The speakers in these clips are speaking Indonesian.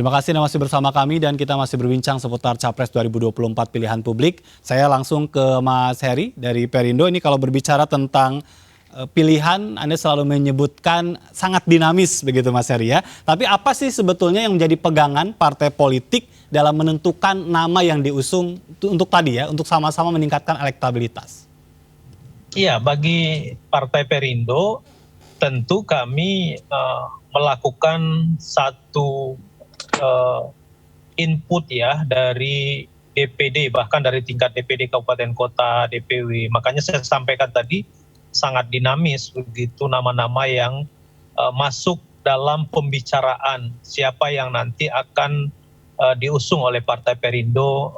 Terima kasih Anda masih bersama kami dan kita masih berbincang seputar Capres 2024 pilihan publik. Saya langsung ke Mas Heri dari Perindo. Ini kalau berbicara tentang pilihan, Anda selalu menyebutkan sangat dinamis begitu Mas Heri ya. Tapi apa sih sebetulnya yang menjadi pegangan partai politik dalam menentukan nama yang diusung untuk tadi ya, untuk sama-sama meningkatkan elektabilitas? Iya, bagi Partai Perindo tentu kami melakukan satu input ya dari DPD, bahkan dari tingkat DPD Kabupaten Kota, DPW. Makanya saya sampaikan tadi sangat dinamis begitu nama-nama yang masuk dalam pembicaraan siapa yang nanti akan diusung oleh Partai Perindo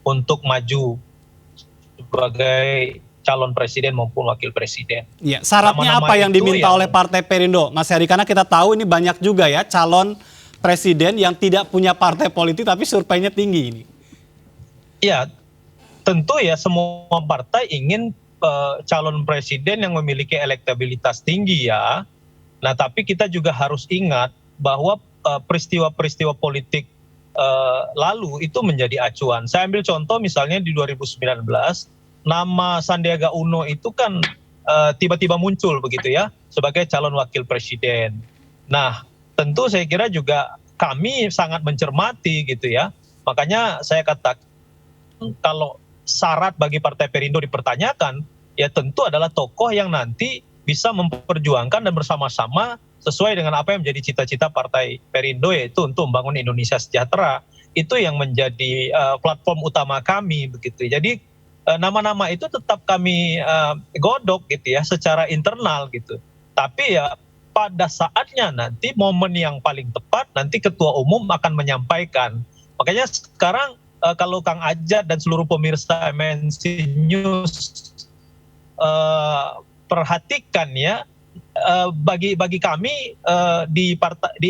untuk maju sebagai calon presiden maupun wakil presiden. Ya, syaratnya Nama-nama apa yang diminta yang oleh Partai Perindo, Mas Heri? Karena kita tahu ini banyak juga ya calon presiden yang tidak punya partai politik tapi surveinya tinggi ini. Ya, tentu ya semua partai ingin calon presiden yang memiliki elektabilitas tinggi ya. Nah, tapi kita juga harus ingat bahwa peristiwa-peristiwa politik lalu itu menjadi acuan. Saya ambil contoh misalnya di 2019, nama Sandiaga Uno itu kan tiba-tiba muncul begitu ya sebagai calon wakil presiden. Nah, tentu saya kira juga kami sangat mencermati gitu ya. Makanya saya katakan kalau syarat bagi Partai Perindo dipertanyakan, ya tentu adalah tokoh yang nanti bisa memperjuangkan dan bersama-sama sesuai dengan apa yang menjadi cita-cita Partai Perindo, yaitu untuk membangun Indonesia sejahtera. Itu yang menjadi platform utama kami begitu. Jadi nama-nama itu tetap kami godok gitu ya secara internal gitu. Tapi ya pada saatnya nanti momen yang paling tepat nanti ketua umum akan menyampaikan. Makanya sekarang kalau Kang Ajat dan seluruh pemirsa MNC News perhatikan ya, bagi kami di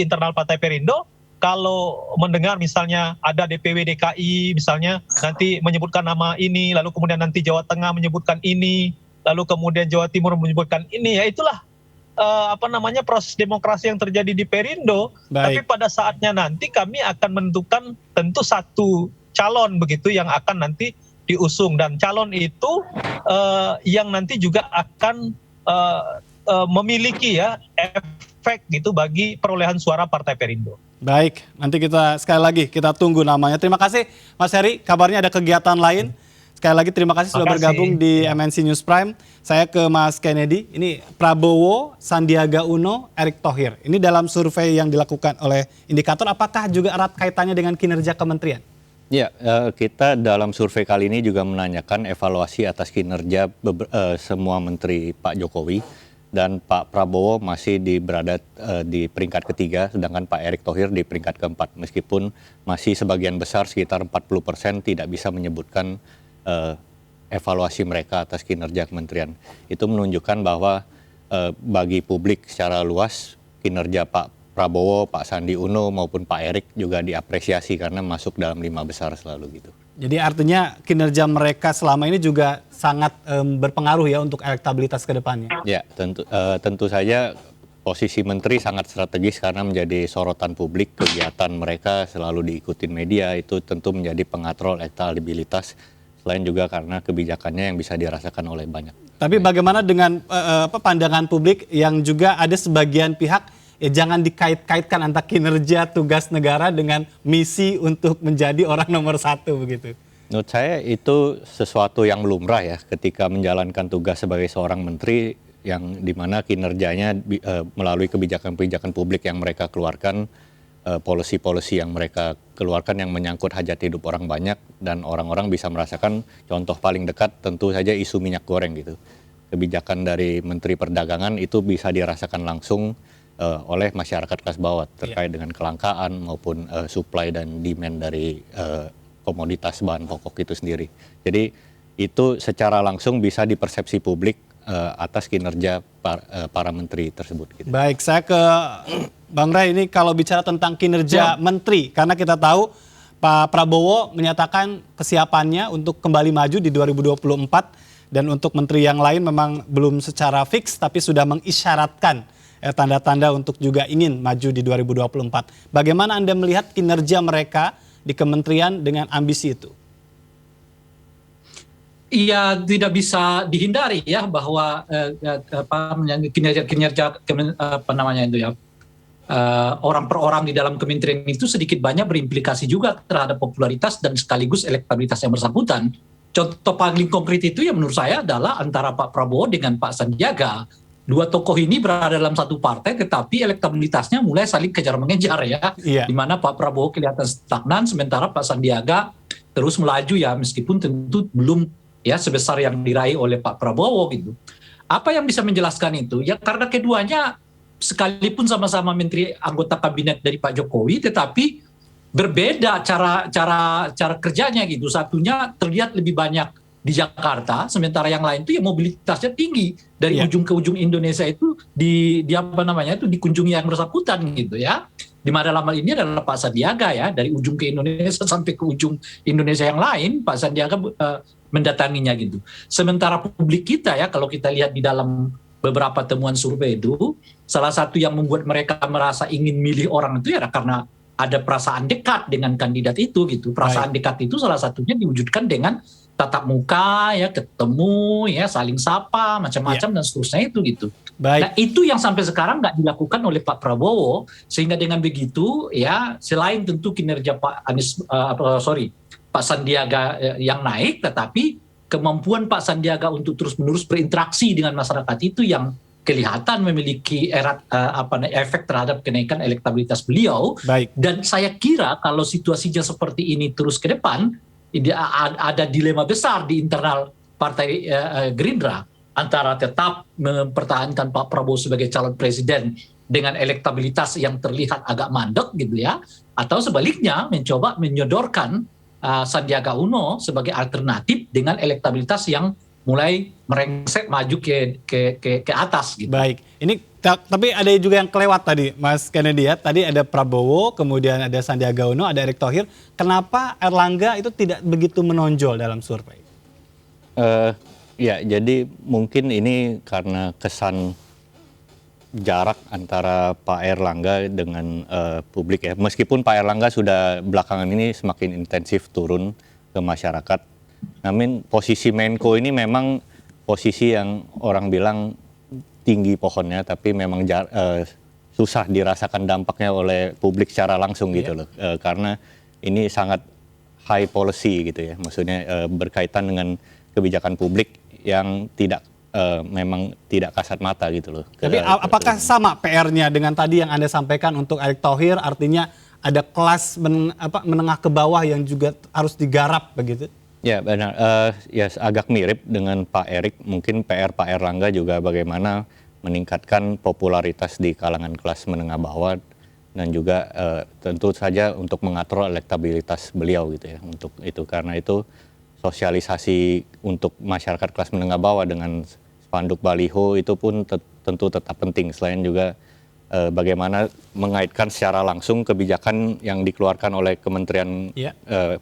internal Partai Perindo, kalau mendengar misalnya ada DPW DKI misalnya nanti menyebutkan nama ini, lalu kemudian nanti Jawa Tengah menyebutkan ini, lalu kemudian Jawa Timur menyebutkan ini, ya itulah proses demokrasi yang terjadi di Perindo. Tapi pada saatnya nanti kami akan menentukan tentu satu calon begitu yang akan nanti diusung, dan calon itu yang nanti juga akan memiliki ya efek gitu bagi perolehan suara Partai Perindo. Baik, nanti kita sekali lagi kita tunggu namanya. Terima kasih Mas Heri, kabarnya ada kegiatan lain. Sekali lagi terima kasih sudah bergabung di MNC News Prime. Saya ke Mas Kennedy. Ini Prabowo, Sandiaga Uno, Erick Thohir. Ini dalam survei yang dilakukan oleh Indikator, apakah juga erat kaitannya dengan kinerja kementerian? Ya, kita dalam survei kali ini juga menanyakan evaluasi atas kinerja semua menteri Pak Jokowi. Dan Pak Prabowo masih berada di peringkat ketiga, sedangkan Pak Erick Thohir di peringkat keempat. Meskipun masih sebagian besar sekitar 40% tidak bisa menyebutkan evaluasi mereka atas kinerja kementerian. Itu menunjukkan bahwa bagi publik secara luas kinerja Pak Prabowo, Pak Sandi Uno maupun Pak Erick juga diapresiasi karena masuk dalam 5 besar selalu gitu. Jadi artinya kinerja mereka selama ini juga sangat berpengaruh ya untuk elektabilitas ke depannya. Ya, tentu saja posisi menteri sangat strategis karena menjadi sorotan publik. Kegiatan mereka selalu diikutin media, itu tentu menjadi pengatur elektabilitas. Selain juga karena kebijakannya yang bisa dirasakan oleh banyak. Tapi bagaimana dengan pandangan publik yang juga ada sebagian pihak ya jangan dikait-kaitkan antara kinerja tugas negara dengan misi untuk menjadi orang nomor satu begitu. Menurut saya itu sesuatu yang lumrah ya ketika menjalankan tugas sebagai seorang menteri yang dimana kinerjanya melalui kebijakan-kebijakan publik yang mereka keluarkan, policy-policy yang mereka keluarkan yang menyangkut hajat hidup orang banyak dan orang-orang bisa merasakan. Contoh paling dekat tentu saja isu minyak goreng gitu. Kebijakan dari Menteri Perdagangan itu bisa dirasakan langsung oleh masyarakat kelas bawah terkait dengan kelangkaan maupun supply dan demand dari komoditas bahan pokok itu sendiri. Jadi itu secara langsung bisa dipersepsi publik atas kinerja para menteri tersebut. Gitu. Baik, saya ke Bang Ray. Ini kalau bicara tentang kinerja menteri, karena kita tahu Pak Prabowo menyatakan kesiapannya untuk kembali maju di 2024 dan untuk menteri yang lain memang belum secara fix tapi sudah mengisyaratkan tanda-tanda untuk juga ingin maju di 2024. Bagaimana Anda melihat kinerja mereka di kementerian dengan ambisi itu? Iya, tidak bisa dihindari ya bahwa kinerja apa namanya itu ya, orang per orang di dalam kementerian itu sedikit banyak berimplikasi juga terhadap popularitas dan sekaligus elektabilitas yang bersangkutan. Contoh paling konkret itu yang menurut saya adalah antara Pak Prabowo dengan Pak Sandiaga. Dua tokoh ini berada dalam satu partai tetapi elektabilitasnya mulai saling kejar-mengejar ya. Iya. Di mana Pak Prabowo kelihatan stagnan sementara Pak Sandiaga terus melaju ya, meskipun tentu belum ya sebesar yang diraih oleh Pak Prabowo gitu. Apa yang bisa menjelaskan itu? Ya karena keduanya sekalipun sama-sama menteri anggota kabinet dari Pak Jokowi, tetapi berbeda cara kerjanya gitu. Satunya terlihat lebih banyak di Jakarta, sementara yang lain itu ya mobilitasnya tinggi dari ujung ke ujung Indonesia itu di apa namanya itu dikunjungi yang bersangkutan gitu ya. Di mana dalam hal ini adalah Pak Sandiaga ya, dari ujung ke Indonesia sampai ke ujung Indonesia yang lain, Pak Sandiaga mendatanginya gitu. Sementara publik kita ya, kalau kita lihat di dalam beberapa temuan survei itu, salah satu yang membuat mereka merasa ingin milih orang itu ya karena ada perasaan dekat dengan kandidat itu gitu. Perasaan dekat itu salah satunya diwujudkan dengan tatap muka ya, ketemu ya, saling sapa, macam-macam dan seterusnya itu gitu. Nah itu yang sampai sekarang nggak dilakukan oleh Pak Prabowo, sehingga dengan begitu ya selain tentu kinerja Pak Sandiaga yang naik, tetapi kemampuan Pak Sandiaga untuk terus-menerus berinteraksi dengan masyarakat itu yang kelihatan memiliki efek terhadap kenaikan elektabilitas beliau. Dan saya kira kalau situasinya seperti ini terus ke depan, ada dilema besar di internal Partai Gerindra antara tetap mempertahankan Pak Prabowo sebagai calon presiden dengan elektabilitas yang terlihat agak mandek gitu ya, atau sebaliknya mencoba menyodorkan Sandiaga Uno sebagai alternatif dengan elektabilitas yang mulai merengsek maju ke atas gitu. Baik, ini tapi ada juga yang kelewat tadi, Mas Kennedy ya. Tadi ada Prabowo, kemudian ada Sandiaga Uno, ada Erick Thohir. Kenapa Erlangga itu tidak begitu menonjol dalam survei? Ya, jadi mungkin ini karena kesan jarak antara Pak Erlangga dengan publik ya. Meskipun Pak Erlangga sudah belakangan ini semakin intensif turun ke masyarakat, namun posisi Menko ini memang posisi yang orang bilang tinggi pohonnya, tapi memang susah dirasakan dampaknya oleh publik secara langsung gitu loh. Karena ini sangat high policy gitu ya, maksudnya berkaitan dengan kebijakan publik yang memang tidak kasat mata gitu loh. Tapi apakah sama PR-nya dengan tadi yang Anda sampaikan untuk Erick Thohir, artinya ada kelas menengah ke bawah yang juga harus digarap begitu? Ya benar, ya agak mirip dengan Pak Erick. Mungkin PR Pak Erlangga juga bagaimana meningkatkan popularitas di kalangan kelas menengah bawah dan juga tentu saja untuk mengatur elektabilitas beliau gitu ya. Untuk itu, karena itu sosialisasi untuk masyarakat kelas menengah bawah dengan spanduk baliho itu pun tentu tetap penting. Selain juga bagaimana mengaitkan secara langsung kebijakan yang dikeluarkan oleh Kementerian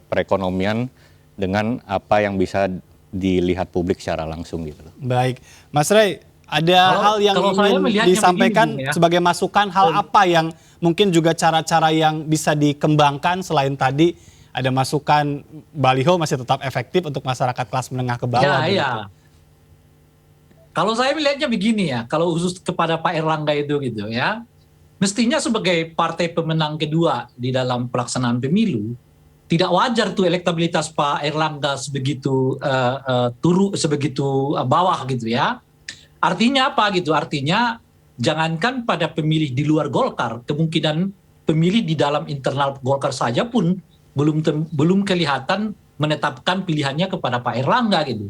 Perekonomian dengan apa yang bisa dilihat publik secara langsung gitu. Baik, Mas Ray, ada hal yang ingin disampaikan begini, sebagai masukan, hal apa yang mungkin juga cara-cara yang bisa dikembangkan selain tadi ada masukan baliho masih tetap efektif untuk masyarakat kelas menengah ke bawah? Ya. Kalau saya melihatnya begini ya, kalau khusus kepada Pak Erlangga itu gitu ya, mestinya sebagai partai pemenang kedua di dalam pelaksanaan pemilu, tidak wajar tuh elektabilitas Pak Erlangga sebegitu sebegitu bawah gitu ya. Artinya apa gitu? Artinya jangankan pada pemilih di luar Golkar, kemungkinan pemilih di dalam internal Golkar saja pun belum kelihatan menetapkan pilihannya kepada Pak Erlangga gitu.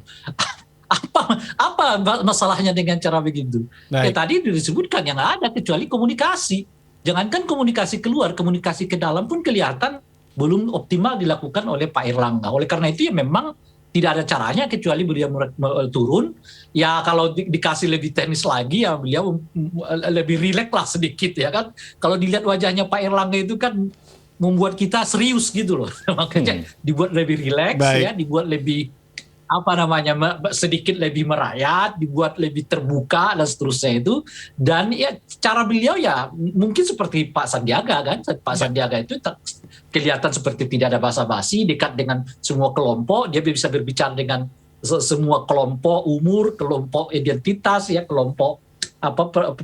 Apa masalahnya dengan cara begitu? Tadi disebutkan yang ada kecuali komunikasi. Jangankan komunikasi keluar, komunikasi ke dalam pun kelihatan belum optimal dilakukan oleh Pak Erlangga. Oleh karena itu ya memang tidak ada caranya kecuali beliau turun. Ya kalau dikasih lebih teknis lagi ya beliau lebih rileks lah sedikit ya kan. Kalau dilihat wajahnya Pak Erlangga itu kan membuat kita serius gitu loh. Makanya dibuat lebih rileks ya, dibuat lebih sedikit lebih merayat, dibuat lebih terbuka dan seterusnya itu. Dan ya cara beliau ya mungkin seperti Pak Sandiaga kan, Pak Sandiaga itu kelihatan seperti tidak ada basa-basi, dekat dengan semua kelompok, dia bisa berbicara dengan semua kelompok umur, kelompok identitas, ya kelompok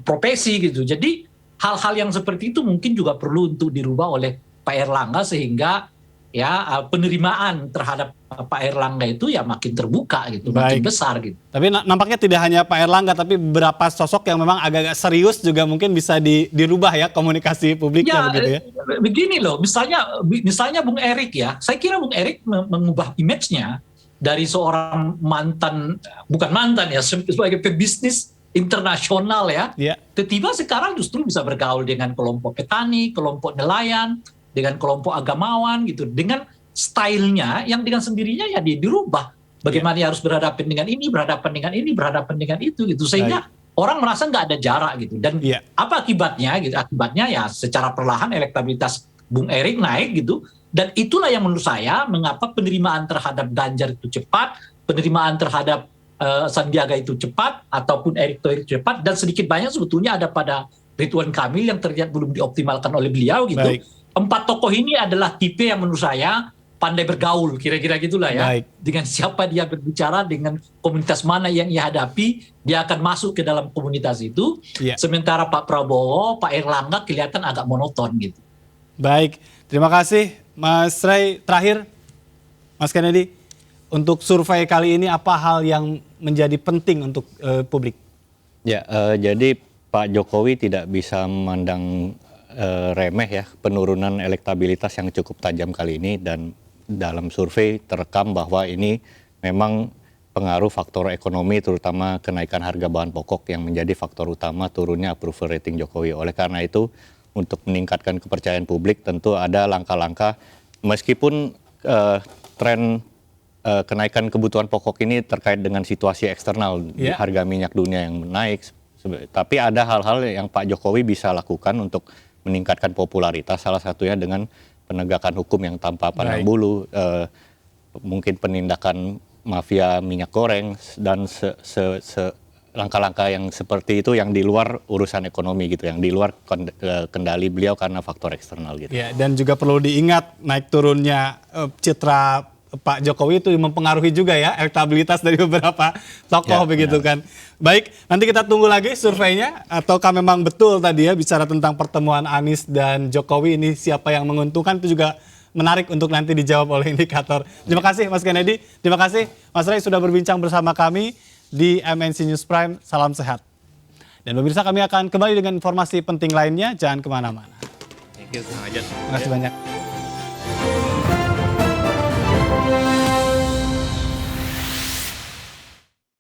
profesi gitu. Jadi hal-hal yang seperti itu mungkin juga perlu untuk dirubah oleh Pak Erlangga sehingga ya penerimaan terhadap Pak Erlangga itu ya makin terbuka gitu, makin besar gitu. Tapi nampaknya tidak hanya Pak Erlangga, tapi beberapa sosok yang memang agak-agak serius juga mungkin bisa dirubah ya komunikasi publiknya begitu ya. Begini loh, misalnya Bung Erik ya, saya kira Bung Erik mengubah image-nya dari seorang bukan mantan ya, sebagai pebisnis internasional ya. Tiba-tiba sekarang justru bisa bergaul dengan kelompok petani, kelompok nelayan, dengan kelompok agamawan gitu, dengan stylenya yang dengan sendirinya ya dirubah. Bagaimana dia harus berhadapan dengan ini, berhadapan dengan ini, berhadapan dengan itu gitu, sehingga orang merasa nggak ada jarak gitu. Dan apa akibatnya gitu? Akibatnya ya secara perlahan elektabilitas Bung Erik naik gitu. Dan itulah yang menurut saya mengapa penerimaan terhadap Ganjar itu cepat, penerimaan terhadap Sandiaga itu cepat, ataupun Erick Thohir cepat, dan sedikit banyak sebetulnya ada pada Ridwan Kamil yang terlihat belum dioptimalkan oleh beliau gitu. Empat tokoh ini adalah tipe yang menurut saya pandai bergaul, kira-kira gitulah ya. Dengan siapa dia berbicara, dengan komunitas mana yang ia hadapi, dia akan masuk ke dalam komunitas itu. Sementara Pak Prabowo, Pak Erlangga kelihatan agak monoton gitu. Baik, terima kasih Mas Ray. Terakhir, Mas Kennedy, untuk survei kali ini apa hal yang menjadi penting untuk publik? Ya, jadi Pak Jokowi tidak bisa memandang remeh ya penurunan elektabilitas yang cukup tajam kali ini, dan dalam survei terekam bahwa ini memang pengaruh faktor ekonomi, terutama kenaikan harga bahan pokok yang menjadi faktor utama turunnya approval rating Jokowi. Oleh karena itu, untuk meningkatkan kepercayaan publik tentu ada langkah-langkah, meskipun tren kenaikan kebutuhan pokok ini terkait dengan situasi eksternal, harga minyak dunia yang naik, tapi ada hal-hal yang Pak Jokowi bisa lakukan untuk meningkatkan popularitas, salah satunya dengan penegakan hukum yang tanpa pandang bulu, mungkin penindakan mafia minyak goreng, dan langkah-langkah yang seperti itu yang di luar urusan ekonomi gitu, yang di luar kendali beliau karena faktor eksternal gitu. Ya, dan juga perlu diingat naik turunnya citra Pak Jokowi itu mempengaruhi juga ya elektabilitas dari beberapa tokoh begitu kan. Baik, nanti kita tunggu lagi surveinya, ataukah memang betul tadi ya bicara tentang pertemuan Anies dan Jokowi ini siapa yang menguntungkan, itu juga menarik untuk nanti dijawab oleh indikator. Terima kasih Mas Kennedy, terima kasih Mas Ray sudah berbincang bersama kami di MNC News Prime. Salam sehat. Dan pemirsa, kami akan kembali dengan informasi penting lainnya, jangan kemana-mana. Thank you, Kang Ajat. Terima kasih banyak.